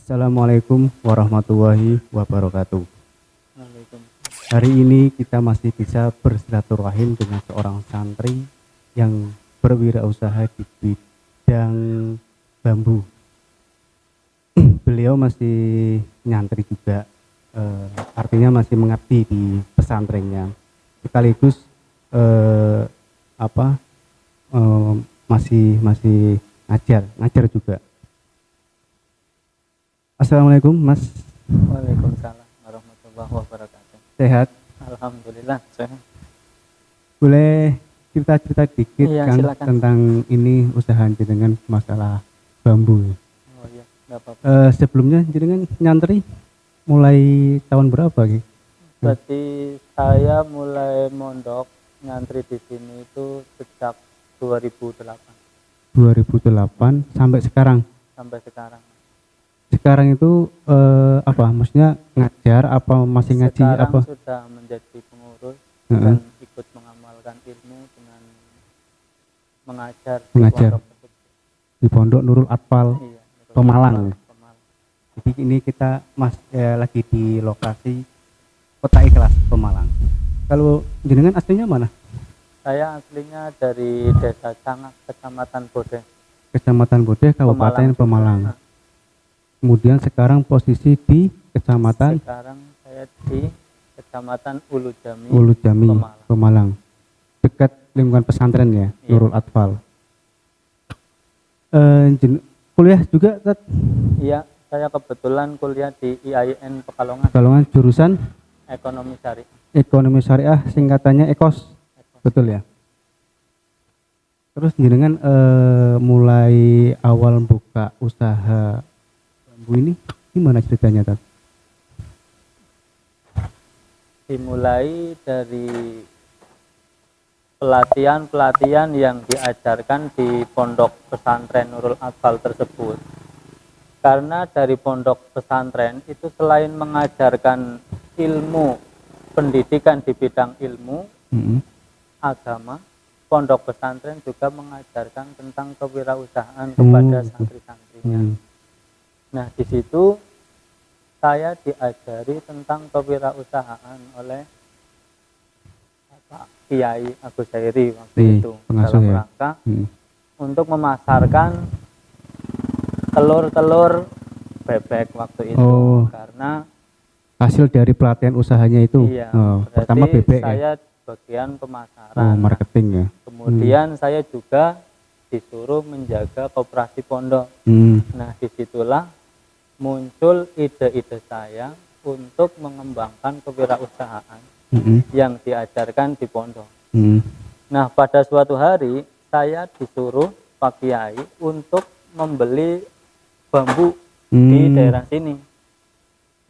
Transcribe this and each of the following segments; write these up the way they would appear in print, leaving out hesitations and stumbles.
Assalamualaikum warahmatullahi wabarakatuh. Waalaikumsalam. Hari ini kita masih bisa bersilaturahim dengan seorang santri yang berwirausaha di bidang bambu. Beliau masih nyantri juga, artinya masih mengabdi di pesantrennya. Sekaligus eh, apa masih ngajar juga. Assalamualaikum Mas, Waalaikumsalam warahmatullahi wabarakatuh. sehat? Alhamdulillah sehat. Boleh cerita-cerita dikit Iya, kan silakan. tentang ini usaha jenengan masalah bambu. Oh iya, enggak apa-apa. Sebelumnya jenengan nyantri mulai tahun berapa gitu? Berarti saya mulai mondok ngantri di sini itu sejak 2008 2008 sampai sekarang. sampai sekarang. Sekarang itu apa? Maksudnya ngajar apa masih ngaji Sekarang apa? sudah menjadi pengurus Heeh. dan ikut mengamalkan ilmu dengan mengajar di Mengajar. pondok tersebut. Di Pondok Nurul Atfal Iya, Pemalang. Pemalang. Jadi ini kita lagi di lokasi Kota Ikhlas Pemalang. Kalau jenengan aslinya mana? Saya aslinya dari Desa Cangak, Kecamatan Bodeh, Kecamatan Bodeh, Kabupaten Pemalang. Kemudian sekarang posisi di Kecamatan Sekarang saya di Kecamatan Ulu Jami, Ulu Jami, Pemalang. Pemalang. Dekat lingkungan pesantren ya, Iya. Nurul Atfal. Kuliah juga, Tat? Iya, saya kebetulan kuliah di IAIN Pekalongan, Pekalongan jurusan Ekonomi Syariah. Ekonomi Syariah, singkatannya EKOS. Betul ya? Terus jenengan mulai awal buka usaha bambu ini gimana ceritanya, Tat? Dimulai dari pelatihan-pelatihan yang diajarkan di pondok pesantren Nurul Atfal tersebut. Karena dari pondok pesantren itu selain mengajarkan ilmu pendidikan di bidang ilmu agama, pondok pesantren juga mengajarkan tentang kewirausahaan kepada santri-santrinya. Nah, di situ saya diajari tentang kewirausahaan oleh Pak Kiai Agus Sairi waktu itu dalam rangka untuk memasarkan telur-telur bebek waktu itu. Karena hasil dari pelatihan usahanya itu. Iya, pertama bebek saya bagian pemasaran. Marketing ya. Kemudian saya juga disuruh menjaga koperasi pondok. Nah, disitulah muncul ide-ide saya untuk mengembangkan kewirausahaan yang diajarkan di pondok. Nah, pada suatu hari saya disuruh Pak Kiai untuk membeli bambu di daerah sini.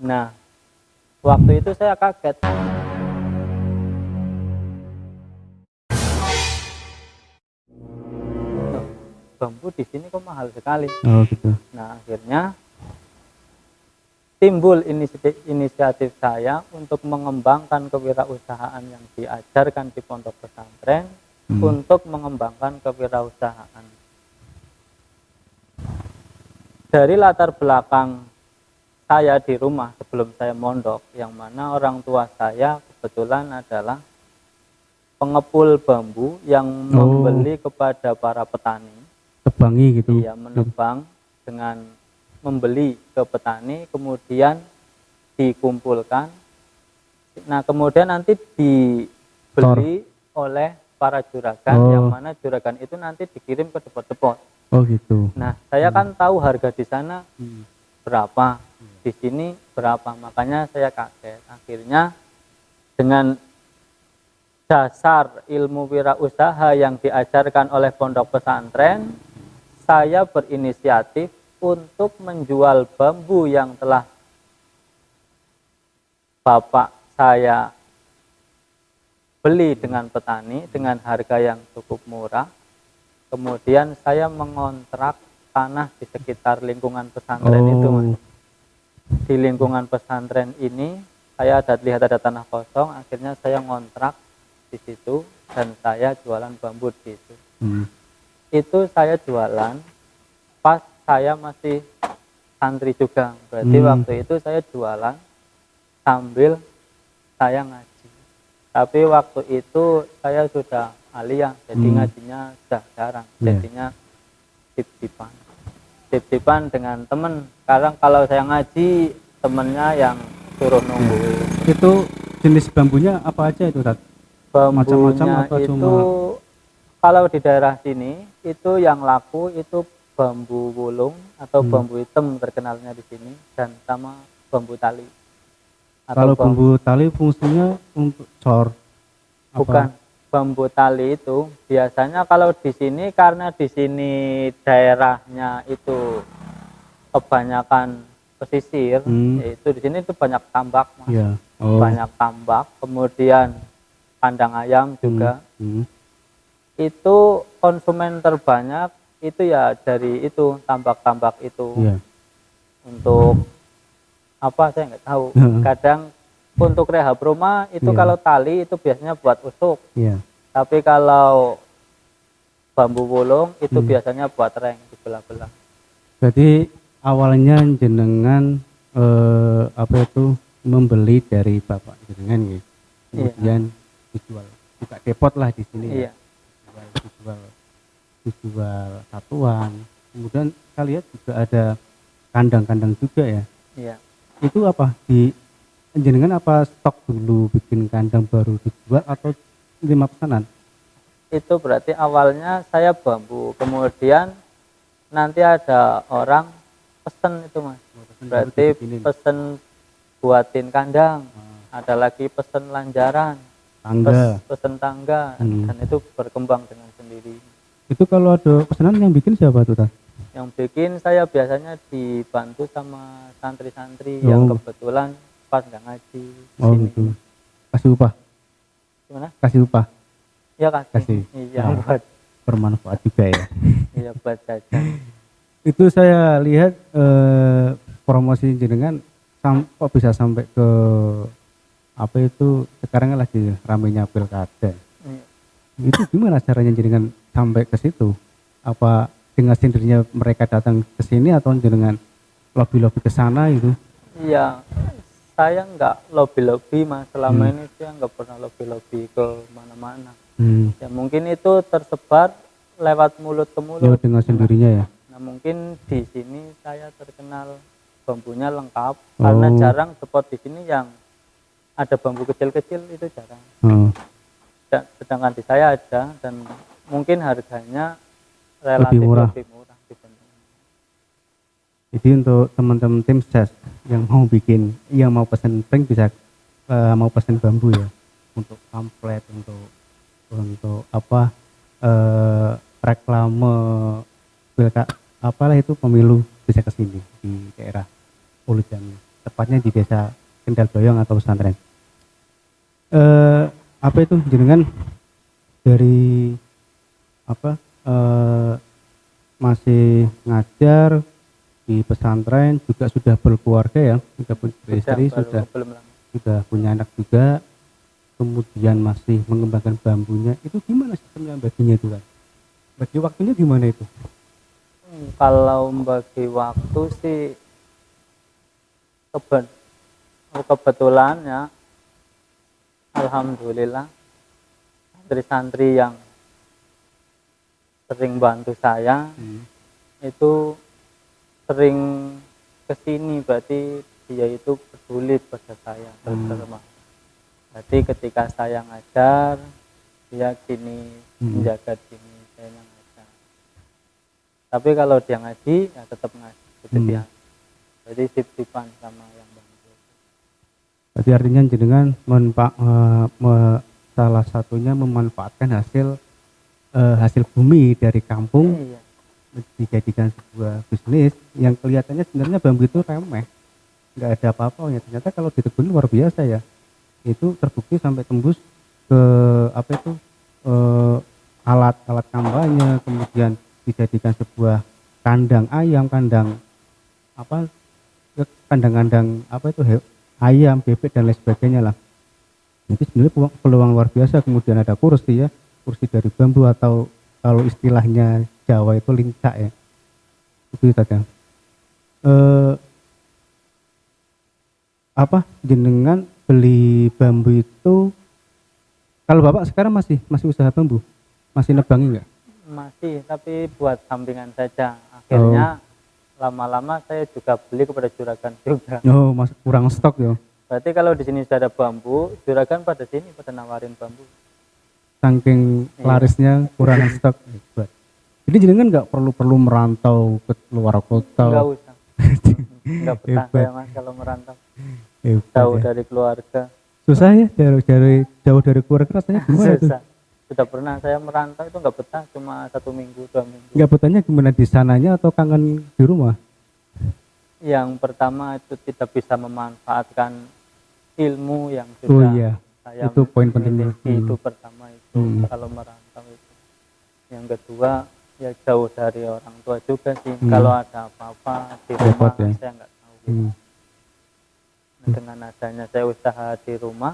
Nah, waktu itu saya kaget. Bambu di sini kok mahal sekali. Oh gitu. Nah, akhirnya timbul inisiatif saya untuk mengembangkan kewirausahaan yang diajarkan di pondok pesantren untuk mengembangkan kewirausahaan. Dari latar belakang saya di rumah sebelum saya mondok, yang mana orang tua saya kebetulan adalah pengepul bambu yang membeli kepada para petani. Tebangi gitu. Iya, menebang dengan membeli ke petani, kemudian dikumpulkan. Nah, kemudian nanti dibeli oleh para juragan, yang mana juragan itu nanti dikirim ke depot-depot. Oh gitu. Nah, saya kan tahu harga di sana berapa, di sini berapa, makanya saya kaget. Akhirnya dengan dasar ilmu wirausaha yang diajarkan oleh pondok pesantren, saya berinisiatif untuk menjual bambu yang telah bapak saya beli dengan petani dengan harga yang cukup murah. Kemudian saya mengontrak tanah di sekitar lingkungan pesantren itu, Mas. Di lingkungan pesantren ini saya lihat ada tanah kosong, akhirnya saya ngontrak di situ dan saya jualan bambu di situ. Itu saya jualan pas saya masih santri juga. Berarti waktu itu saya jualan sambil saya ngaji. Tapi waktu itu saya sudah aliyah, jadi ngajinya sudah jarang. Jadinya tip-tipan dengan temen. Sekarang kalau saya ngaji, temennya yang suruh nunggu. Itu jenis bambunya apa aja itu, Tat? Bambunya apa itu cuma? kalau di daerah sini itu yang laku itu bambu wulung atau bambu hitam terkenalnya di sini, dan sama bambu tali. Kalau bambu tali fungsinya untuk cor? Bukan, bambu tali itu biasanya kalau di sini, karena di sini daerahnya itu kebanyakan pesisir, yaitu di sini itu banyak tambak, Mas. Yeah. Banyak tambak, kemudian kandang ayam juga. Itu konsumen terbanyak itu ya dari itu tambak-tambak itu. Untuk apa saya nggak tahu. Kadang untuk rehab rumah itu kalau tali itu biasanya buat usuk. Tapi kalau bambu wulung itu biasanya buat reng, dibelah-belah. Jadi awalnya jenengan apa itu membeli dari bapak jenengan ya. Kemudian dijual, buka depot lah di sini. Dijual satuan. Kemudian saya lihat juga ada kandang-kandang juga ya. Itu apa di jenengan apa stok dulu bikin kandang baru dijual atau terima pesanan? Itu berarti awalnya saya bambu, kemudian nanti ada orang pesen itu, Mas. Berarti pesen buatin kandang, ada lagi pesen lanjaran, pesen tangga, dan itu berkembang dengan sendiri. Itu kalau ada pesanan yang bikin siapa tuh, Tah? Yang bikin saya biasanya dibantu sama santri-santri yang kebetulan pas nggak ngaji di sini. Gitu. Kasih upah? Gimana? Kasih upah? Ya kasih. Iya, buat bermanfaat juga ya. Iya, buat jajan. Itu saya lihat promosi jenengan kok bisa sampai ke apa itu sekarang lagi ramainya pilkada. Itu gimana caranya jenengan sampai ke situ? Apa dengan sendirinya mereka datang ke sini atau jenengan lobby-lobby ke sana itu? Iya, saya nggak lobby-lobby, Mas. Selama ini saya nggak pernah lobby-lobby ke mana-mana. Ya mungkin itu tersebar lewat mulut ke mulut. Lewat dengan sendirinya ya. Nah mungkin di sini saya terkenal bambunya lengkap, karena jarang spot di sini yang ada bambu kecil-kecil, itu jarang. Sedangkan di saya ada, dan mungkin harganya relatif lebih murah dibanding. Jadi untuk teman-teman tim ses yang mau bikin, yang mau pesen prank bisa mau pesen bambu ya, untuk pamflet, untuk apa reklame apalah itu pemilu bisa ke sini di daerah Ulujannya, tepatnya di desa Kendal Boyong atau pesantren. Apa itu jenengan dari apa masih ngajar di pesantren, juga sudah berkeluarga ya, sudah beristri, sudah punya anak juga, kemudian masih mengembangkan bambunya. Itu gimana sistemnya baginya itu, kan? Bagi waktunya gimana itu? Kalau bagi waktu sih kebetulannya alhamdulillah santri-santri yang sering bantu saya itu sering kesini, berarti dia itu peduli pada saya terutama. Berarti ketika saya ngajar, dia gini menjaga gini, saya ngajar. Tapi kalau dia ngaji, ya tetap ngaji, itu dia. Jadi sip-sipan sama yang bantu. Berarti artinya jenengan salah satunya memanfaatkan hasil bumi dari kampung, dijadikan sebuah bisnis yang kelihatannya sebenarnya bambu itu remeh, nggak ada apa-apa ya. Ternyata kalau ditekuni luar biasa ya. Itu terbukti sampai tembus ke apa itu alat kampanye, kemudian dijadikan sebuah kandang ayam, kandang apa itu ayam, bebek dan lain sebagainya lah. Jadi sebenarnya peluang luar biasa. Kemudian ada kursi ya, kursi dari bambu atau kalau istilahnya Jawa itu lincak ya. Itu saja. eh, apa jenengan beli bambu itu, kalau bapak sekarang masih usaha bambu, masih nebangi nggak? Masih, tapi buat sampingan saja. Akhirnya lama-lama saya juga beli kepada juragan juga. Oh, mas kurang stok ya. Berarti kalau di sini sudah ada bambu, juragan pada sini pada nawarin bambu. Saking larisnya kurang stok. Hebat. Jadi jenengan nggak perlu merantau ke luar kota. Enggak usah. Enggak betah saya mas kalau merantau. Hebat, Jauh ya. dari keluarga. Susah ya, jauh dari keluarga rasanya gimana itu? Susah. Sudah pernah saya merantau itu enggak betah, cuma 1 minggu 2 minggu. Nggak betahnya gimana, di sananya atau kangen di rumah? Yang pertama itu tidak bisa memanfaatkan ilmu yang Oh sudah iya, saya itu poin pentingnya. miliki. Itu pertama itu kalau merantau itu. Yang kedua ya jauh dari orang tua juga sih. Kalau ada apa-apa di rumah Repot, ya. saya nggak tahu. Nah, dengan adanya saya usaha di rumah,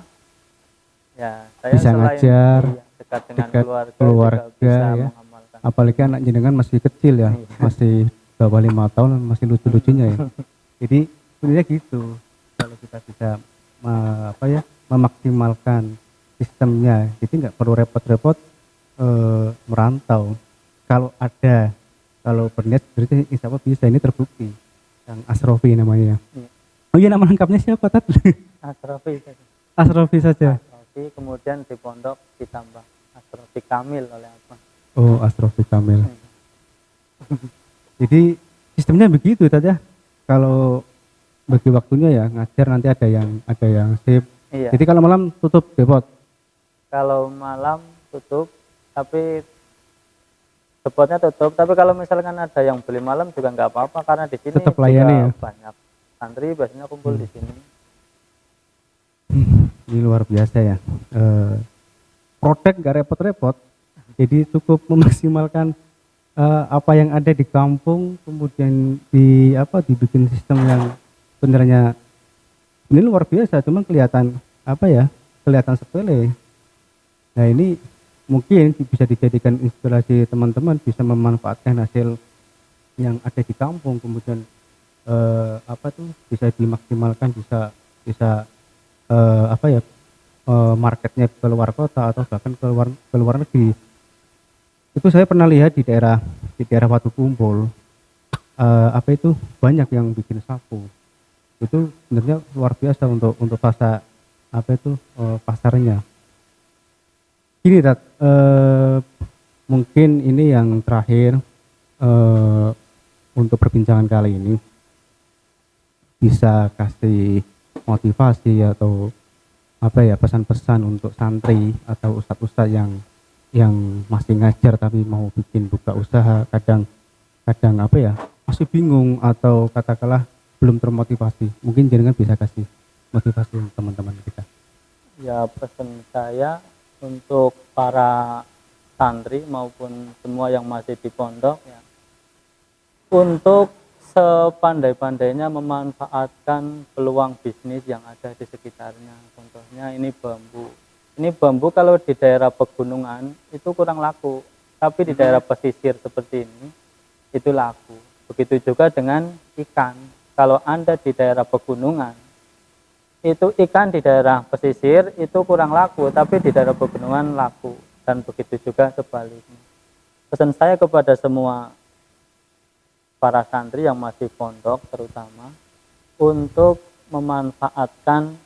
ya saya Bisa selain ngajar, dekat dengan dekat keluarga keluarga, juga bisa ya. mengamalkan. Apalagi anak jenengan masih kecil ya, masih bawah 5 tahun, masih lucu-lucunya ya. Jadi sebenarnya gitu, kalau kita bisa memaksimalkan sistemnya, jadi nggak perlu repot-repot merantau. Kalau berniat berarti insya Allah bisa, ini terbukti. Yang Asrofi namanya. Iya. Oh iya, nama lengkapnya siapa Tat? Asrofi saja. Asrofi saja. Asrofi, kemudian di pondok ditambah Asrofi Kamil oleh apa? Oh, Asrofi Kamil. Jadi sistemnya begitu saja. Kalau bagi waktunya ya ngajar, nanti ada yang sip. Iya. Jadi kalau malam tutup depot. Kalau malam tutup, tapi depotnya tutup. Tapi kalau misalkan ada yang beli malam juga nggak apa-apa, karena di sini Tetap juga layani ya? banyak santri biasanya kumpul di sini. Ini luar biasa ya. Protek nggak repot-repot. Jadi cukup memaksimalkan apa yang ada di kampung, kemudian dibikin sistem yang sebenarnya ini luar biasa, cuma kelihatan sepele. Nah, ini mungkin bisa dijadikan inspirasi teman-teman, bisa memanfaatkan hasil yang ada di kampung, kemudian bisa dimaksimalkan, bisa marketnya ke luar kota atau bahkan ke luar negeri. Itu saya pernah lihat di daerah Watu Kumpul, banyak yang bikin sapu. Itu sebenarnya luar biasa untuk pasarnya. Gini Tat, mungkin ini yang terakhir untuk perbincangan kali ini, bisa kasih motivasi atau pesan-pesan untuk santri atau ustadz-ustadz yang masih ngajar tapi mau bikin buka usaha, kadang masih bingung atau katakanlah belum termotivasi. Mungkin jenengan bisa kasih motivasi untuk teman-teman kita. Ya, pesan saya untuk para santri maupun semua yang masih di pondok ya, untuk sepandai-pandainya memanfaatkan peluang bisnis yang ada di sekitarnya. Contohnya ini bambu. Ini bambu kalau di daerah pegunungan itu kurang laku, tapi di daerah pesisir seperti ini itu laku. Begitu juga dengan ikan. Kalau Anda di daerah pegunungan, itu ikan di daerah pesisir itu kurang laku, tapi di daerah pegunungan laku. Dan begitu juga sebaliknya. Pesan saya kepada semua para santri yang masih pondok terutama, untuk memanfaatkan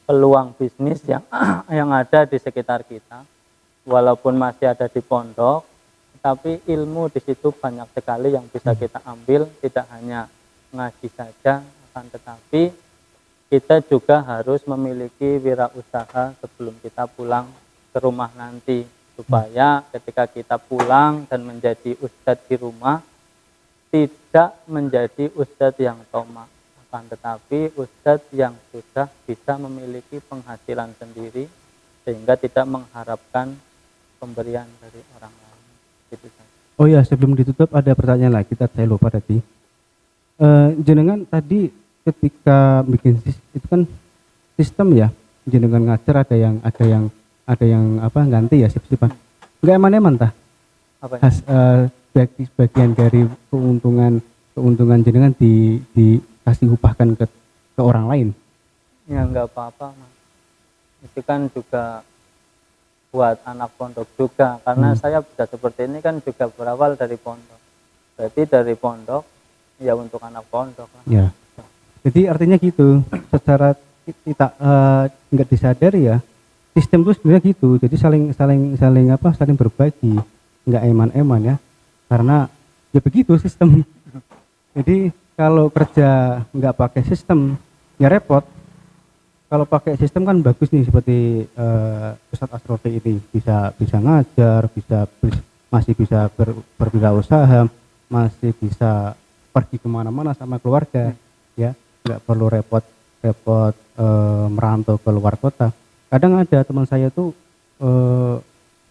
peluang bisnis yang ada di sekitar kita. Walaupun masih ada di pondok, tapi ilmu di situ banyak sekali yang bisa kita ambil. Tidak hanya ngaji saja, akan tetapi kita juga harus memiliki wirausaha sebelum kita pulang ke rumah nanti, supaya ketika kita pulang dan menjadi ustadz di rumah, tidak menjadi ustadz yang tomak, akan tetapi ustadz yang sudah bisa memiliki penghasilan sendiri sehingga tidak mengharapkan pemberian dari orang lain. Gitu saja. Oh ya, sebelum ditutup ada pertanyaan lagi, saya lupa tadi. Jenengan tadi ketika bikin itu kan sistem ya, jenengan ngajar ada yang ganti ya, sip-sipan. Enggak eman-eman tah? Apa ya? bagian dari keuntungan jenengan dikasih upahkan ke orang lain. Ya nggak apa-apa Mas, itu kan juga buat anak pondok juga, karena saya bisa seperti ini kan juga berawal dari pondok, berarti dari pondok ya untuk anak pondok lah. Ya, jadi artinya gitu, secara kita nggak disadari ya, sistem itu sebenarnya gitu, jadi saling berbagi, nggak eman-eman ya, karena ya begitu sistem. Jadi kalau kerja nggak pakai sistem ya repot. Kalau pakai sistem kan bagus nih, seperti Ustadz Asrofi ini bisa ngajar, masih bisa berwirausaha, masih bisa pergi kemana-mana sama keluarga, ya nggak perlu repot merantau ke luar kota. Kadang ada teman saya tuh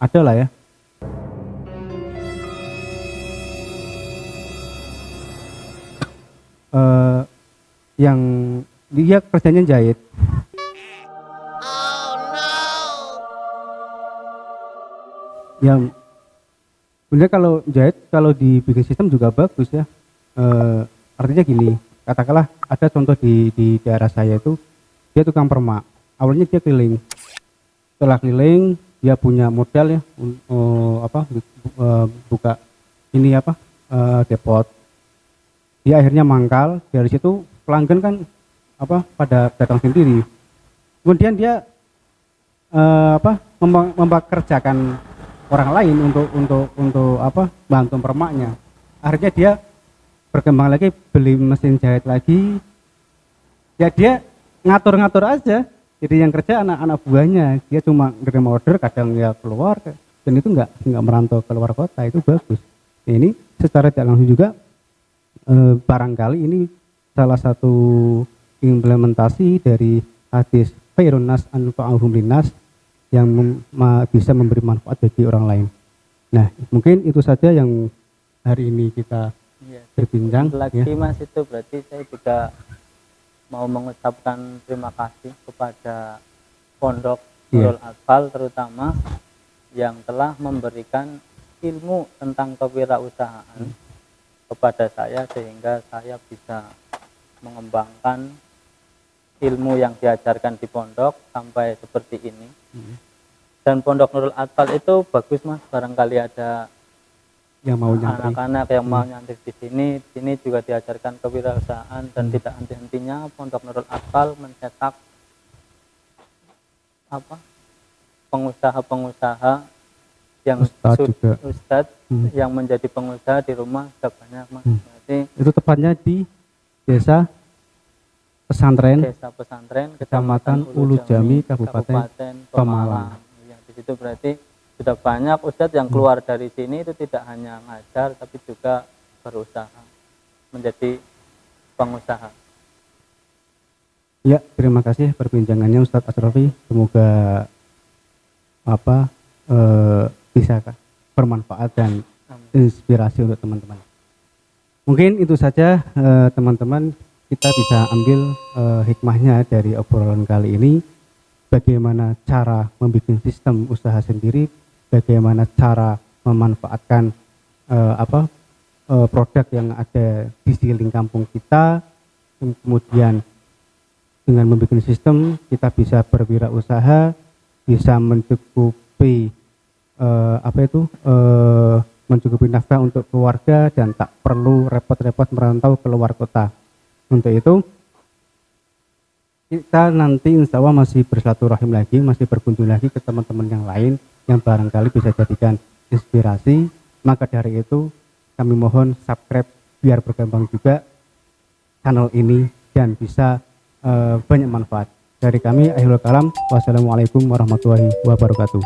ada lah ya, yang dia kerjanya jahit. Yang sebenarnya kalau jahit kalau dibikin sistem juga bagus ya. Artinya gini, katakanlah ada contoh di daerah saya itu, dia tukang permak. Awalnya dia keliling, setelah keliling dia punya modal ya, buka ini depot. Dia akhirnya mangkal, dari situ pelanggan kan pada datang sendiri. Kemudian dia mempekerjakan orang lain untuk bantu permaknya. Akhirnya dia berkembang lagi, beli mesin jahit lagi. Ya dia ngatur-ngatur aja. Jadi yang kerja anak-anak buahnya, dia cuma nerima order, kadang ya keluar, dan itu nggak merantau keluar kota, itu bagus. Ini secara tidak langsung juga barangkali ini salah satu implementasi dari hadis khairun nas anfa'uhum linnas, yang bisa memberi manfaat bagi orang lain. Nah, mungkin itu saja yang hari ini kita berbincang. Lagi ya. Mas, itu berarti saya juga mau mengucapkan terima kasih kepada Pondok Nurul Atfal terutama yang telah memberikan ilmu tentang kewirausahaan kepada saya, sehingga saya bisa mengembangkan ilmu yang diajarkan di pondok sampai seperti ini. Dan Pondok Nurul Atfal itu bagus Mas, barangkali ada yang mau anak-anak yang mau nyantri di sini juga diajarkan kewirausahaan, dan tidak henti-hentinya Pondok Nurul Atfal mencetak pengusaha-pengusaha yang Ustadz yang menjadi pengusaha di rumah sudah banyak Mas. Berarti itu tepatnya di Desa Pesantren Kecamatan Ulu Jami, Kabupaten Pemalang. Ya, di situ berarti sudah banyak ustadz yang keluar dari sini itu tidak hanya ngajar tapi juga berusaha menjadi pengusaha. Ya, terima kasih perbincangannya Ustadz Asrofi. Semoga bisa bermanfaat dan inspirasi untuk teman-teman. Mungkin itu saja teman-teman, kita bisa ambil hikmahnya dari obrolan kali ini. Bagaimana cara membuat sistem usaha sendiri, bagaimana cara memanfaatkan produk yang ada di sekeliling kampung kita. Kemudian dengan membuat sistem kita bisa berwirausaha, bisa mencukupi mencukupi nafkah untuk keluarga dan tak perlu repot-repot merantau ke luar kota. Untuk itu kita nanti insya Allah masih bersilaturahim lagi, masih berkunjung lagi ke teman-teman yang lain yang barangkali bisa jadikan inspirasi. Maka dari itu kami mohon subscribe biar berkembang juga channel ini dan bisa banyak manfaat. Dari kami akhirul kalam, wassalamualaikum warahmatullahi wabarakatuh.